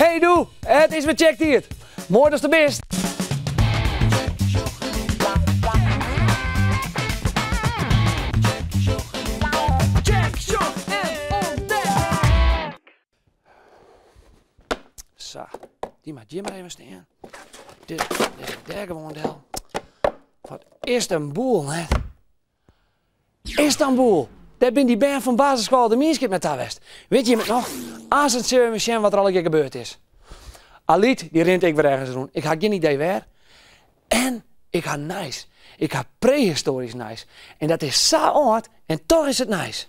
Hey doe, het is weer checked hier. Mooi dat is de best. Check, shock en ontdek. Zo, die mag Jim maar even staan. Dit is daar gewoon del. Wat Istanbul, hè? Istanbul. Daar ben die band van basisschool de Mierskip met daar west. Weet je het nog? Als het zo machine wat er al een keer gebeurd is. Aliet, die rent ik weer ergens doen. Ik had geen idee waar. En ik had nice. Ik had prehistorisch nice. En dat is zo oud en toch is het nice.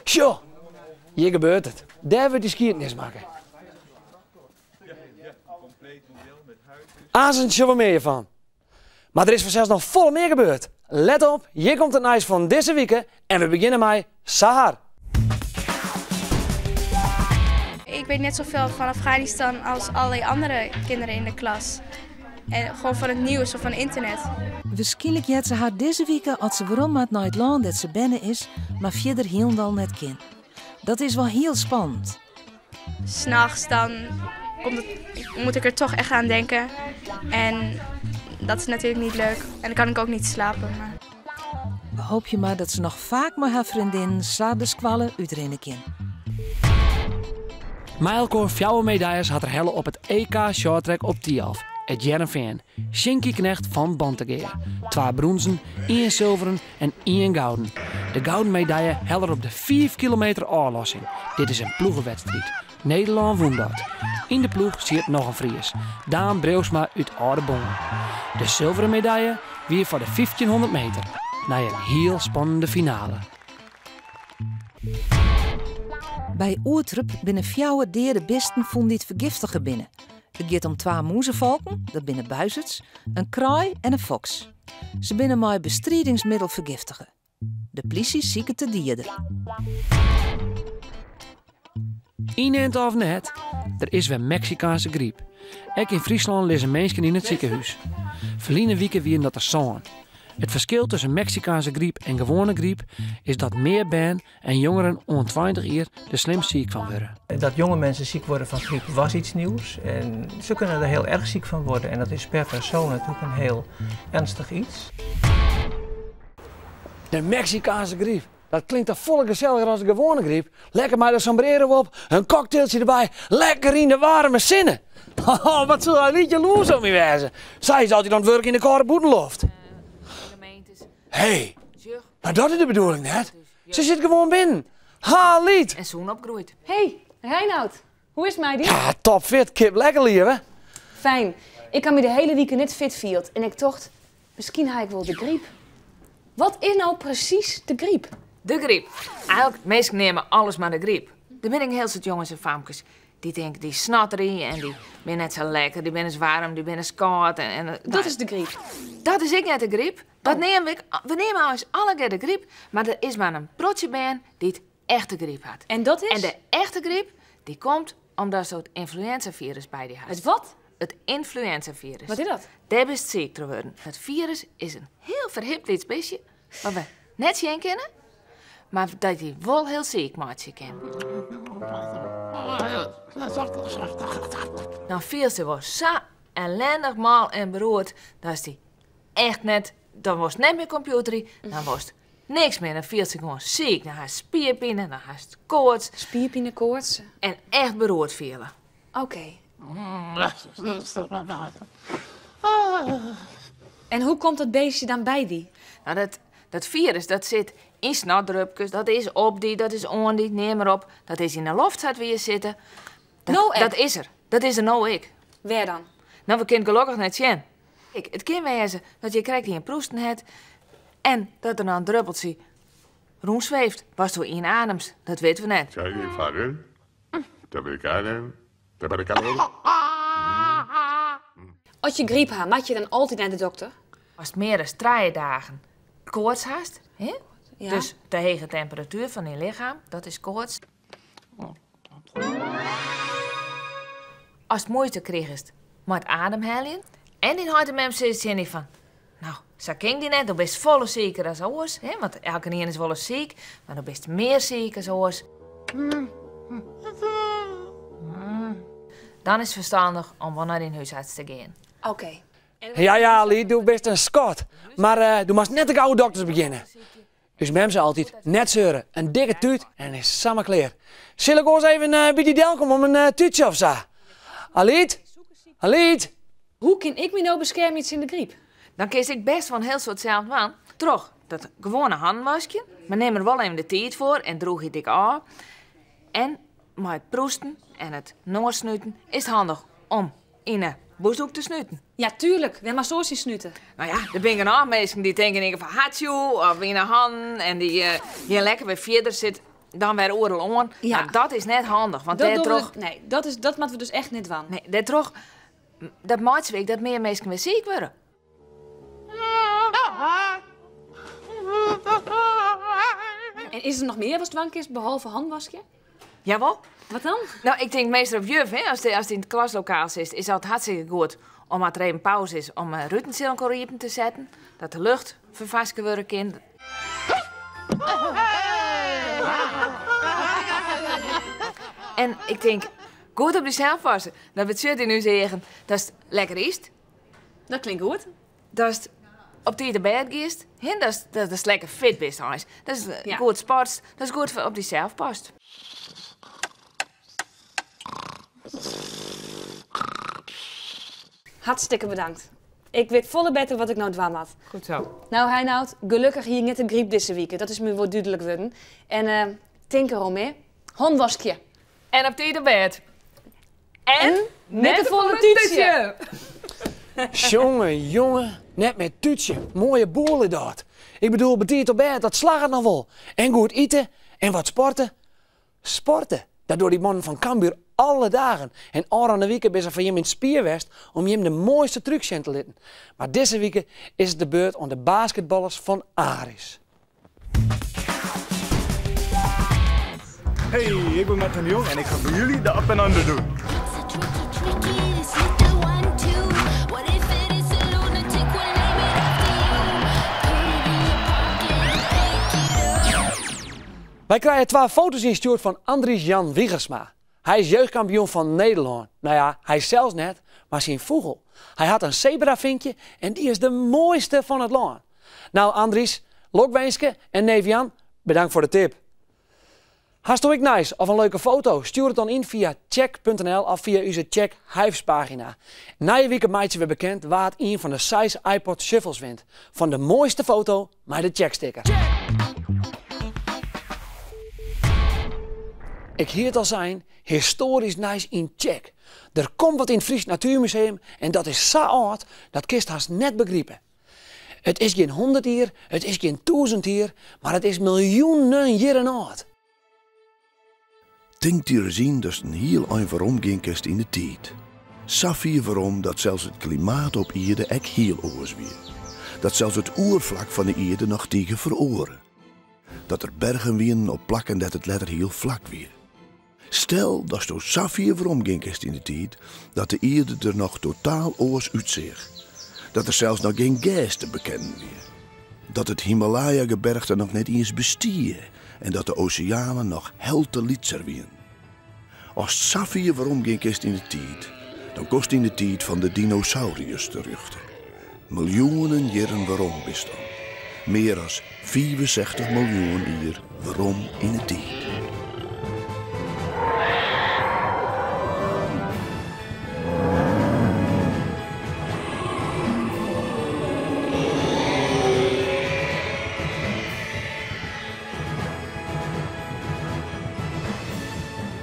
Tjoh, hier gebeurt het. Daar wordt die skiertnis maken. Azen zullen we meer van. Maar er is vanzelfs nog vol meer gebeurd. Let op, hier komt het nice van deze week en we beginnen met Sahar. Ik weet net zoveel van Afghanistan als alle andere kinderen in de klas. En gewoon van het nieuws of van internet. Waarschijnlijk heeft ze haar deze week als ze waarom uit naar het land dat ze binnen is, maar verder helemaal net kind. Dat is wel heel spannend. 'S Nachts dan moet ik er toch echt aan denken. En dat is natuurlijk niet leuk. En dan kan ik ook niet slapen. Maar... Hoop je maar dat ze nog vaak met haar vriendin Sade Squalle uitrennen kan. Mijlkoor fjouwe medailles had er helle op het EK Shorttrack op Tialf. Het Jereveen. Shinky Knecht van Bantegeer. 2 bronzen, 1 zilveren en 1 gouden. De gouden medaille heller op de 5 kilometer oorlossing. Dit is een ploegenwedstrijd. Nederland won dat. In de ploeg zit nog een Fries. Daan Breusma uit Oudenboom. De zilveren medaille weer voor de 1500 meter. Na een heel spannende finale. Bij Oertrup binnen fjouwe de besten vond dit vergiftigen binnen. Het gaat om 2 moezenvalken, dat binnen buizerds, een kraai en een fox. Ze binnen mij bestrijdingsmiddel vergiftigen. De politie ziet het te dieren. Inent of net, er is weer Mexicaanse griep. Ook in Friesland liggen mensen in het ziekenhuis. Verleden weken weer dat er zo'n. Het verschil tussen Mexicaanse griep en gewone griep is dat meer ben en jongeren onder 20 jaar er slimst ziek van worden. Dat jonge mensen ziek worden van griep was iets nieuws en ze kunnen er heel erg ziek van worden en dat is per persoon natuurlijk een heel ernstig iets. De Mexicaanse griep. Dat klinkt toch volle gezelliger als de gewone griep. Lekker maar de sombrero op, een cocktailtje erbij, lekker in de warme zinnen. Oh, wat zal hij niet jaloers op me wezen? Zij zal hij dan werken in de koude boetenloft. Hé, maar dat is de bedoeling net. Ze zit gewoon binnen. Ha, lied. En zo'n opgroeit. Hey, Reinoud. Hoe is het mij die? Ja, topfit, kip, lekker lieve. Fijn. Ik kan me de hele week net fit vierd en ik dacht, misschien had ik wel de griep. Wat is nou precies de griep? De griep. Eigenlijk, mensen nemen alles maar de griep. Er ben ik heel soort jongens en famkes. Die denken, die snotterie en die ben net zo lekker, die ben eens warm, die ben eens koud. Dat is de griep. Dat is ik net de griep. Dat we nemen eens alle keer de griep, maar er is maar een protje bij die het echte griep had. En dat is? En de echte griep, die komt omdat ze het influenzavirus bij die had. Het wat? Het influenzavirus. Wat is dat? Daar is het ziek te worden. Het virus is een heel verhipt iets beestje, wat we net zien kennen, maar dat hij wel heel ziek maakt kan. Dan viel ze wel zo ellendig mal en beroerd, dat is die echt net, dan was het net meer computer, dan was het niks meer. Dan viel ze gewoon ziek, dan had ze spierpijn, dan had ze koorts. Spierpijn, koorts. En echt beroerd vielen. Oké. En hoe komt dat beestje dan bij die? Nou, dat virus, dat zit in snotdrupjes, dat is op die, dat is on die, neem maar op. Dat is in de loft zat weer zitten. Dat is er. Dat is er nou ik. Waar dan? Nou, we kunnen gelukkig net zien. Het kan wezen dat je krijgt die een proesten hebt en dat er dan een druppeltje rondzweeft. Was door inadems, dat weten we net. Zou je vader? Daar ben ik aan. Daar ben ik aan. Als je griep had, moet je dan altijd naar de dokter? Als het meer dan 3 dagen koorts haast, hè? Ja. Dus de hege temperatuur van je lichaam, dat is koorts. Als het moeite kreeg is, moet ademhalen. En die houdt de mensen zin van, nou, zo ging die net, dan best volle zieker als oors, hè? Want elke keer is wel eens ziek, maar dan best meer ziek als oors. dan is het verstandig om wel naar de huisarts te gaan. Oké. Ja, Liet, doe best een Scott. Maar doe maar net de oude dokters beginnen. Dus mem zei altijd, net zeuren, een dikke tuut en is samen kleer. Zal ik ons even bij die del komen om een tuutje of zo? Aliet? Hoe kan ik me nou beschermen iets in de griep? Dan kies ik best van heel soort zelf aan. Toch, dat gewone handwasje. Maar neem er wel even de tijd voor en droeg je dik aan. En met het proesten en het noorsnuiten is het handig om in een boezhoek te snuiten. Ja, tuurlijk. We maar zo zien snuiten. Nou ja, er zijn genoeg mensen die denken van hatsjoe of in een hand en die lekker bij verder zit dan weer oorlog aan. Ja. Nou, dat is net handig, want Dat, nee, dat moeten we dus echt niet van. nee, dat maakt week dat meer mensen weer ziek worden. En is er nog meer wat dwangkist behalve handwasje? Jawel. Wat dan? Nou, ik denk meestal op juf, hè, als die in het klaslokaal zit, is dat hartstikke goed om als er even pauze is om rutensilkelriepen te zetten. Dat de lucht vervasken worden kan. En ik denk, goed op jezelf passen. Dat betekent in nu zeggen, dat is lekker is. Dat klinkt goed. Dat is op die de bed geest. En dat is lekker fit best. Dat is Ja. goed sport. Dat is goed voor op jezelf past. Hartstikke bedankt. Ik weet volle beter wat ik nou dwam had. Goed zo. Nou, Heinoud, gelukkig hier net een griep deze week. Dat is me wel duidelijk worden. En denk erom, hè. Handwasje. En op die de bed. En met een volle tuutje. Jongen, net met tuutje. Mooie boelen dat. Ik bedoel, betiert op bed, dat slaagt het nog wel. En goed eten en wat sporten. Sporten, dat door die mannen van Cambuur alle dagen. En aan de week is er van hem in spierwest om hem de mooiste trucs in te litten. Maar deze week is het de beurt aan de basketballers van Aris. Hey, ik ben Martin Jong en ik ga voor jullie de up en under doen. Wij krijgen 2 foto's ingestuurd van Andries Jan Wiegersma. Hij is jeugdkampioen van Nederland. Nou ja, hij is zelfs net, maar zijn vogel. Hij had een zebravinkje en die is de mooiste van het land. Nou Andries, Lokwenske en neef Jan, bedankt voor de tip. Hartstikke nice of een leuke foto? Stuur het dan in via check.nl of via onze Check Hives-pagina. Na je week maatje weer bekend waar het een van de 6 iPod Shuffles wint. Van de mooiste foto met de checksticker. Ik hier het al zijn, historisch nice in check. Er komt wat in het Fries Natuurmuseum en dat is zo oud, dat kist haast net begrijpen. Het is geen 100 jaar, het is geen 1000 jaar, maar het is miljoenen jaren oud. Denkt hier zien dat een heel einfach omgingkest in de tijd. Safir waarom dat zelfs het klimaat op Aarde ek heel oors weer. Dat zelfs het oervlak van de Aarde nog tegen veroren. Dat er bergen wienen op plakken dat het letter heel vlak weer. Stel dat zo Safir waarom gingkest in de tijd dat de Aarde er nog totaal oors uitziet. Dat er zelfs nog geen gas te bekennen weer. Dat het Himalaya-gebergte nog net eens bestier en dat de oceanen nog hel te lietser wieren. Als Safir waarom gingkest in de tijd, dan kost in de tijd van de dinosauriërs terugte. Miljoenen jaren waarom bestaan. Meer dan 64 miljoen jaar waarom in de tijd.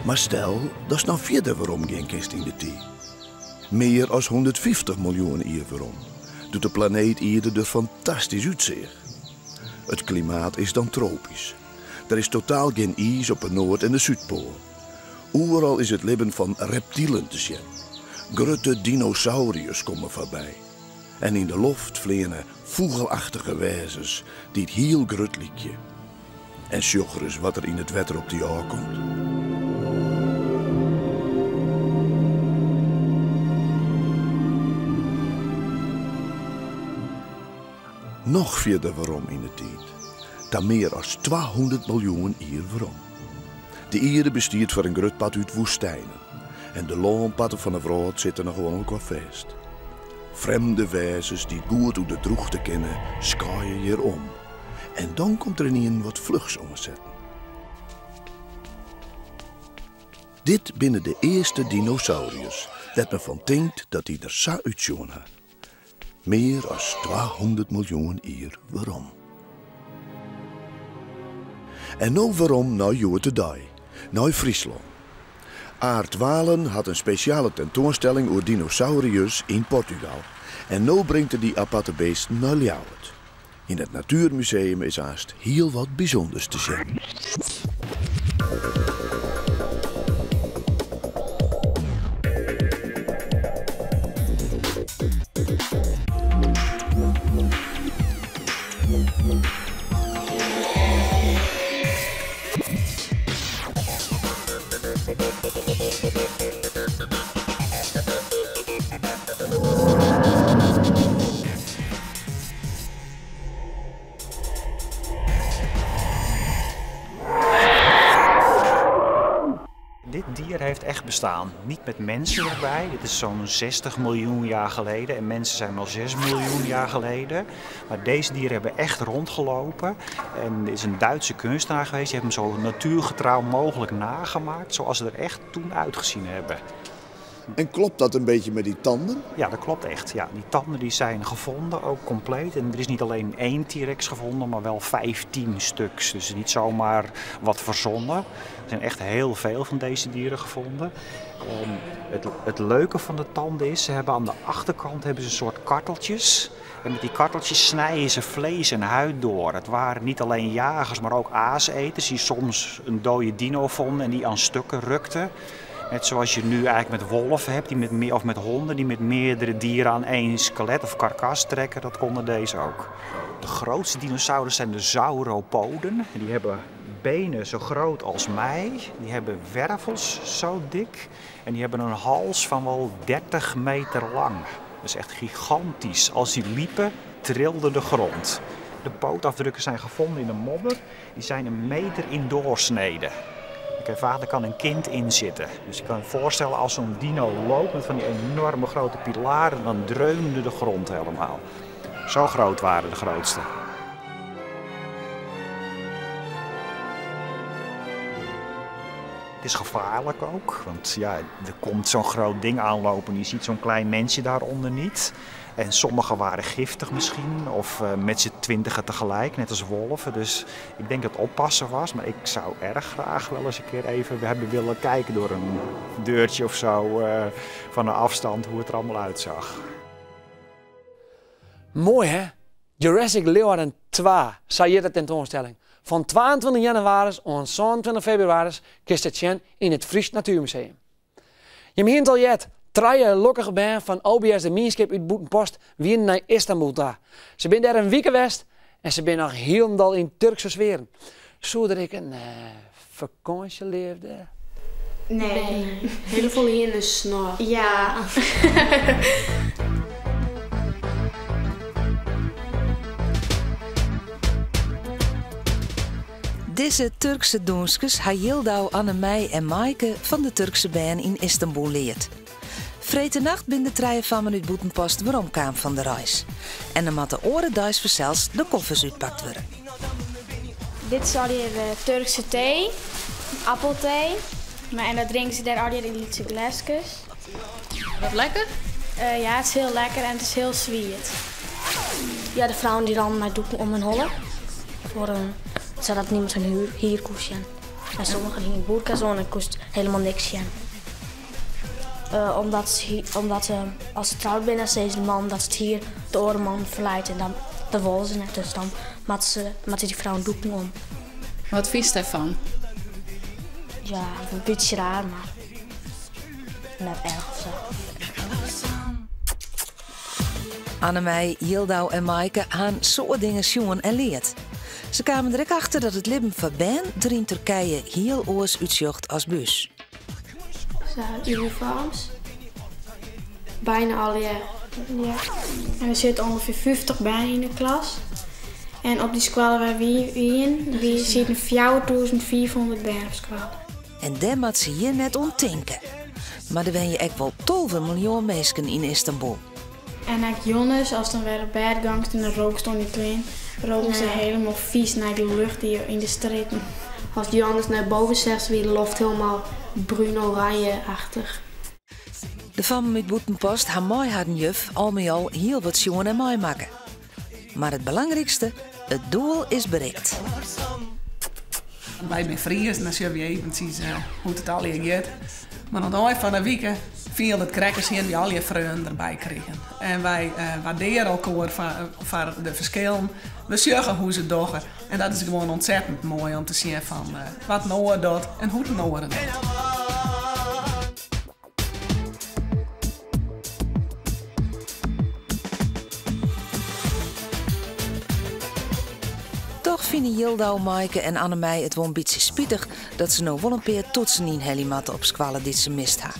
Maar stel, dat is nou verder waarom gingkest in de tijd. Meer dan 150 miljoen jaar waarom. Doet de planeet Aarde er fantastisch uitzien. Het klimaat is dan tropisch. Er is totaal geen ijs op de Noord- en de Zuidpool. Overal is het leven van reptielen te zien. Grote dinosauriërs komen voorbij. En in de lucht vliegen vogelachtige wezens die het heel groot liedje. En sjocher eens wat er in het wetter op die aankomt. Nog verder waarom in de tijd. Dan meer dan 200 miljoen jaar waarom. De Aarde bestaat voor een groot pad uit woestijnen. En de loonpatten van de vrouw zitten er gewoon ook wel vast. Vreemde wezens die goed hoe de droeg te kennen, skaaien hier om. En dan komt er in een wat vlugs omzetten. Dit binnen de eerste dinosauriërs, dat men van denkt dat die er zo uitzien had. Meer dan 200 miljoen jaar waarom. En nou waarom naar Joetedij, naar Friesland. Aart Walen had een speciale tentoonstelling over dinosauriërs in Portugal. En nu brengt hij die aparte beesten naar Ljouwert. In het Natuurmuseum is haast heel wat bijzonders te zien. Dit dier heeft echt bestaan. Niet met mensen erbij. Dit is zo'n 60 miljoen jaar geleden. En mensen zijn al 6 miljoen jaar geleden. Maar deze dieren hebben echt rondgelopen. En er is een Duitse kunstenaar geweest. Die heeft hem zo natuurgetrouw mogelijk nagemaakt. Zoals ze er echt toen uitgezien hebben. En klopt dat een beetje met die tanden? Ja, dat klopt echt. Ja, die tanden die zijn gevonden, ook compleet. En er is niet alleen 1 T-Rex gevonden, maar wel 15 stuks. Dus niet zomaar wat verzonnen. Er zijn echt heel veel van deze dieren gevonden. Het leuke van de tanden is, ze hebben aan de achterkant een soort karteltjes. En met die karteltjes snijden ze vlees en huid door. Het waren niet alleen jagers, maar ook aaseters die soms een dode dino vonden en die aan stukken rukten. Net zoals je nu eigenlijk met wolven hebt, of met honden die met meerdere dieren aan één skelet of karkas trekken, dat konden deze ook. De grootste dinosaurus zijn de sauropoden. Die hebben benen zo groot als mij. Die hebben wervels zo dik. En die hebben een hals van wel 30 meter lang. Dat is echt gigantisch. Als die liepen, trilde de grond. De pootafdrukken zijn gevonden in de modder. Die zijn 1 meter in doorsnede. Vaak kan een kind in zitten. Dus je kan je voorstellen als zo'n dino loopt met van die enorme grote pilaren, dan dreunde de grond helemaal. Zo groot waren de grootste. Het is gevaarlijk ook, want ja, er komt zo'n groot ding aanlopen en je ziet zo'n klein mensje daaronder niet. En sommige waren giftig misschien, of met z'n 20 tegelijk, net als wolven. Dus ik denk dat het oppassen was, maar ik zou erg graag wel eens een keer even hebben willen kijken door een deurtje of zo, van een afstand, hoe het er allemaal uitzag. Mooi hè? Jurassic Leeuwarden 2, zei je de tentoonstelling. Van 22 januari en 27 februari kist het zien in het Fries Natuurmuseum. Je meent al jet. 3 lokkige band van OBS de Meanskip uit Boetenpost weer naar Istanbul daar. Ze zijn daar een week geweest en ze zijn nog helemaal in Turkse sferen. Zodat ik een vakantie leefde. Nee. Helemaal hier in de snor. Ja. Deze Turkse doenskes ha Yildau, Annemij en Maaike van de Turkse band in Istanbul leerd. Vrede nacht binnen de 3 van minuut Boetenpost waarom kwam van de reis. En dan mat de oren duis verzels de koffers uitpakt worden. Dit is alweer Turkse thee, appelthee. En dat drinken ze daar alweer in lietse glasjes. Wat lekker? Ja, het is heel lekker en het is heel zwierd. Ja, de vrouwen die dan mij doeken om hun hollen. Zodat niemand hun hier koest. En sommigen gingen boerka's aan en koest helemaal niks. Omdat ze, als ze trouwd zijn, steeds de man dat het hier de orenman verleidt en dan de wollen ze net. Dus dan maakt die vrouw een doeken om. Wat vies daarvan? Ja, een beetje raar, maar net erg of zo. Annemij, Yildau en Maaike gaan zo dingen jongen en leert. Ze kwamen direct achter dat het leven van Ben er in Turkije heel oors uitzocht als bus. Zijn uniforms. Bijna alle jaar. Ja. En er zitten ongeveer 50 bij in de klas. En op die school waar we in zitten 4.400 bij op school. En daar moet ze hier net om denken. Maar er ben je echt wel 12 miljoen mensen in Istanbul. En ik jongens, als dan weer bedgangst en de rook stond niet in, roken ze helemaal vies naar de lucht hier in de streken. Als Johannes naar boven zegt, wie de loft helemaal bruin-oranje-achtig. De fam met Boetenpost haar mooi had een juf al met al heel wat jongen en mooi maken. Maar het belangrijkste, het doel is bereikt. Wij zijn Fries en dan zullen we even zien hoe het al hier gaat. Maar aan het eind van de week viel het crackers in die al je vrienden erbij kregen. En wij waarderen elkaar voor de verschillen. We zorgen hoe ze doen. En dat is gewoon ontzettend mooi om te zien van wat Noah doet en hoe het Noah doet. Toch vinden Jildau, Maaike en Annemij het wel een beetje spietig dat ze nou wel een paar toetsen in helimatten op squallen dit ze mist ha.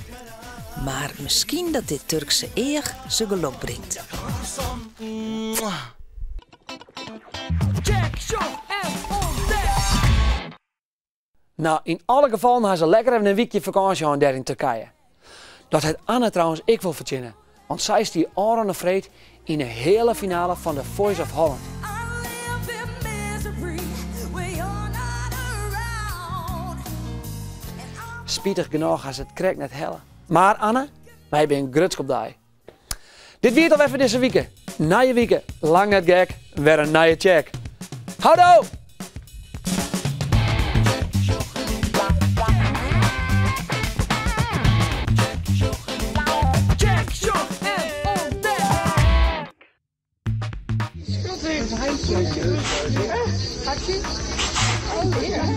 Maar misschien dat dit Turkse eer ze geluk brengt. Nou, in alle gevallen hebben ze lekker even een weekje vakantie aan daar in Turkije. Dat heeft Anne trouwens ik wil verzinnen. Want zij is die oren afreed in de hele finale van de Voice of Holland. Spietig genoeg als het krijgt net helle. Maar Anne, wij zijn grutsk op die. Dit weer al even deze week. Na je week, lang net gek, weer een nieuwe check. Houdo! Oh, yeah.